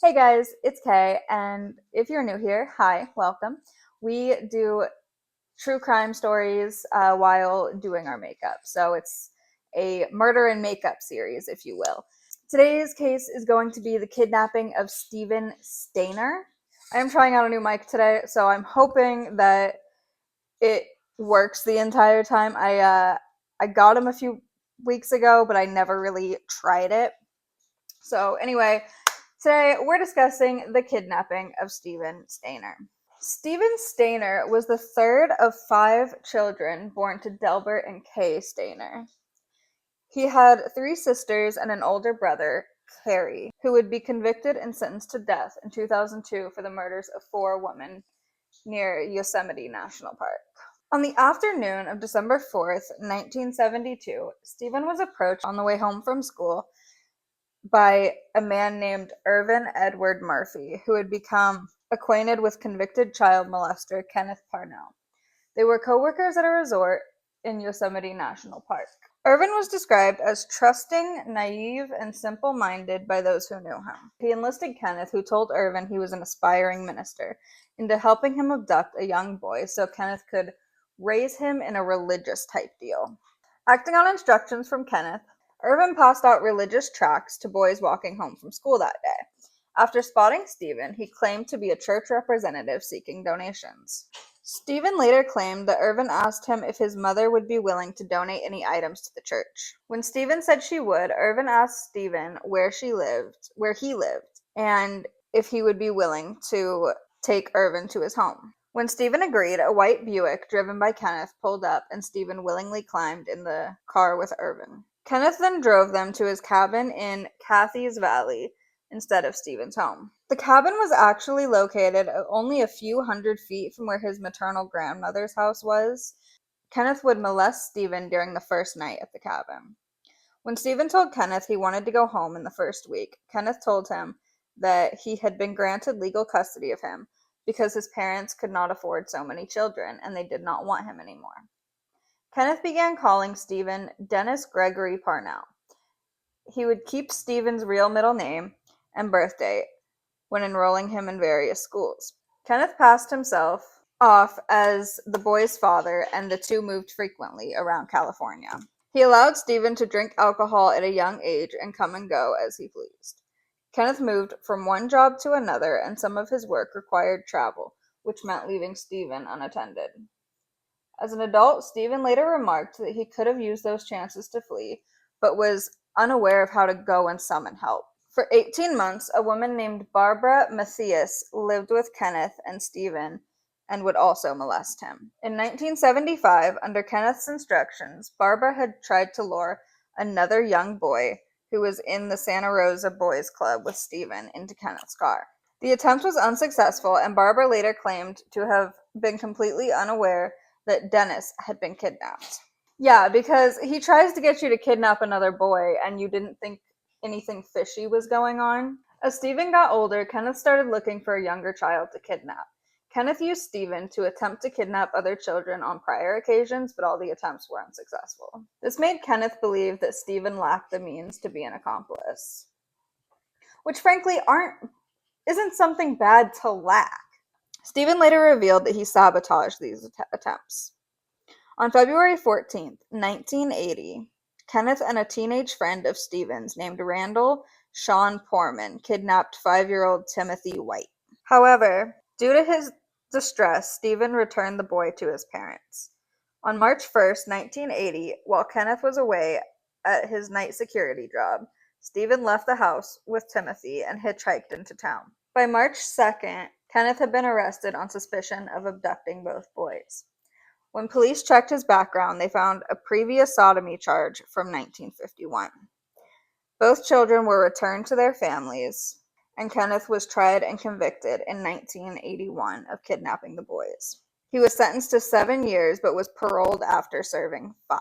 Hey guys, it's Kay, and if you're new here, hi, welcome. We do true crime stories while doing our makeup. So it's a murder and makeup series, if you will. Today's case is going to be the kidnapping of Stephen Stayner. I am trying out a new mic today, so I'm hoping that it works the entire time. I got him a few weeks ago, but I never really tried it. So anyway, today we're discussing the kidnapping of Stephen Stayner. Stephen Stayner was the third of 5 children born to Delbert and Kay Stayner. He had 3 sisters and an older brother, Carrie, who would be convicted and sentenced to death in 2002 for the murders of 4 women near Yosemite National Park. On the afternoon of December 4th, 1972, Stephen was approached on the way home from school by a man named Irvin Edward Murphy, who had become acquainted with convicted child molester Kenneth Parnell. They were co-workers at a resort in Yosemite National Park. Irvin was described as trusting, naive, and simple-minded by those who knew him. He enlisted Kenneth, who told Irvin he was an aspiring minister, into helping him abduct a young boy so Kenneth could raise him in a religious type deal. Acting on instructions from Kenneth, Irvin passed out religious tracts to boys walking home from school that day. After spotting Stephen, he claimed to be a church representative seeking donations. Stephen later claimed that Irvin asked him if his mother would be willing to donate any items to the church. When Stephen said she would, Irvin asked Stephen where he lived, and if he would be willing to take Irvin to his home. When Stephen agreed, a white Buick driven by Kenneth pulled up, and Stephen willingly climbed in the car with Irvin. Kenneth then drove them to his cabin in Cathy's Valley instead of Stephen's home. The cabin was actually located only a few hundred feet from where his maternal grandmother's house was. Kenneth would molest Stephen during the first night at the cabin. When Stephen told Kenneth he wanted to go home in the first week, Kenneth told him that he had been granted legal custody of him because his parents could not afford so many children and they did not want him anymore. Kenneth began calling Stephen Dennis Gregory Parnell. He would keep Stephen's real middle name and birth date when enrolling him in various schools. Kenneth passed himself off as the boy's father, and the two moved frequently around California. He allowed Stephen to drink alcohol at a young age and come and go as he pleased. Kenneth moved from one job to another, and some of his work required travel, which meant leaving Stephen unattended. As an adult, Stephen later remarked that he could have used those chances to flee, but was unaware of how to go and summon help. For 18 months, a woman named Barbara Matthias lived with Kenneth and Stephen and would also molest him. In 1975, under Kenneth's instructions, Barbara had tried to lure another young boy who was in the Santa Rosa Boys Club with Stephen into Kenneth's car. The attempt was unsuccessful, and Barbara later claimed to have been completely unaware that Dennis had been kidnapped. Yeah, because he tries to get you to kidnap another boy, and you didn't think anything fishy was going on. As Stephen got older, Kenneth started looking for a younger child to kidnap. Kenneth used Stephen to attempt to kidnap other children on prior occasions, but all the attempts were unsuccessful. This made Kenneth believe that Stephen lacked the means to be an accomplice, which frankly isn't something bad to lack. Stephen later revealed that he sabotaged these attempts. On February 14th, 1980, Kenneth and a teenage friend of Stephen's named Randall Sean Poorman kidnapped 5-year-old Timothy White. However, due to his distress, Stephen returned the boy to his parents. On March 1st, 1980, while Kenneth was away at his night security job, Stephen left the house with Timothy and hitchhiked into town. By March 2nd, Kenneth had been arrested on suspicion of abducting both boys. When police checked his background, they found a previous sodomy charge from 1951. Both children were returned to their families, and Kenneth was tried and convicted in 1981 of kidnapping the boys. He was sentenced to 7 years, but was paroled after serving 5.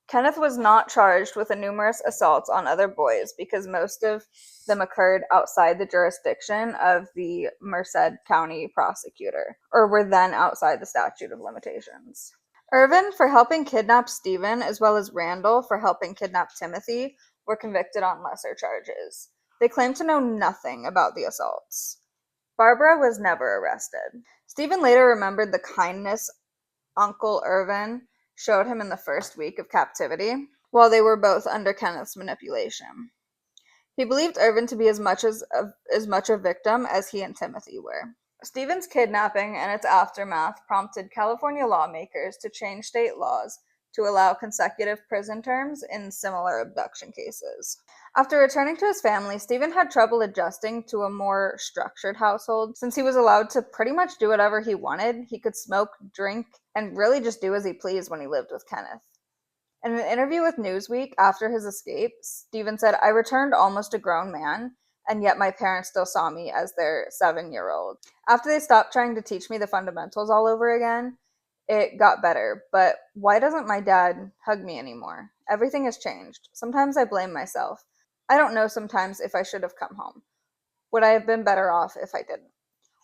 Kenneth was not charged with the numerous assaults on other boys because most of them occurred outside the jurisdiction of the Merced County prosecutor, or were then outside the statute of limitations. Irvin for helping kidnap Stephen, as well as Randall for helping kidnap Timothy, were convicted on lesser charges. They claimed to know nothing about the assaults. Barbara was never arrested. Stephen later remembered the kindness Uncle Irvin showed him in the first week of captivity, while they were both under Kenneth's manipulation. He believed Irvin to be as much a victim as he and Timothy were. Stephen's kidnapping and its aftermath prompted California lawmakers to change state laws to allow consecutive prison terms in similar abduction cases. After returning to his family, Stephen had trouble adjusting to a more structured household since he was allowed to pretty much do whatever he wanted. He could smoke, drink, and really just do as he pleased when he lived with Kenneth. In an interview with Newsweek after his escape, Stephen said, "I returned almost a grown man, and yet my parents still saw me as their 7-year-old. After they stopped trying to teach me the fundamentals all over again, it got better. But why doesn't my dad hug me anymore? Everything has changed. Sometimes I blame myself. I don't know sometimes if I should have come home. Would I have been better off if I didn't?"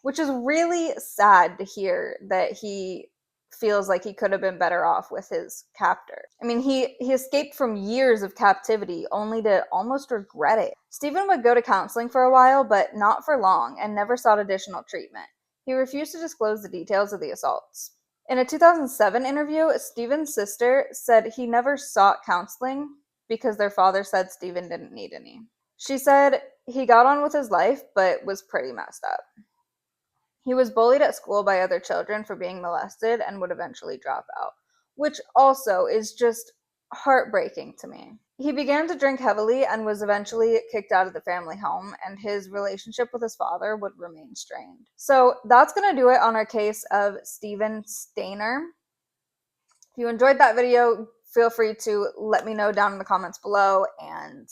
Which is really sad to hear that he feels like he could have been better off with his captor. I mean, he escaped from years of captivity only to almost regret it. Stephen would go to counseling for a while, but not for long, and never sought additional treatment. He refused to disclose the details of the assaults. In a 2007 interview, Stephen's sister said he never sought counseling because their father said Stephen didn't need any. She said he got on with his life, but was pretty messed up. He was bullied at school by other children for being molested and would eventually drop out, which also is just heartbreaking to me. He began to drink heavily and was eventually kicked out of the family home, and his relationship with his father would remain strained. So that's going to do it on our case of Stephen Stayner. If you enjoyed that video, feel free to let me know down in the comments below, and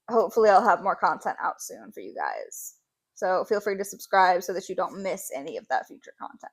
hopefully I'll have more content out soon for you guys. So feel free to subscribe so that you don't miss any of that future content.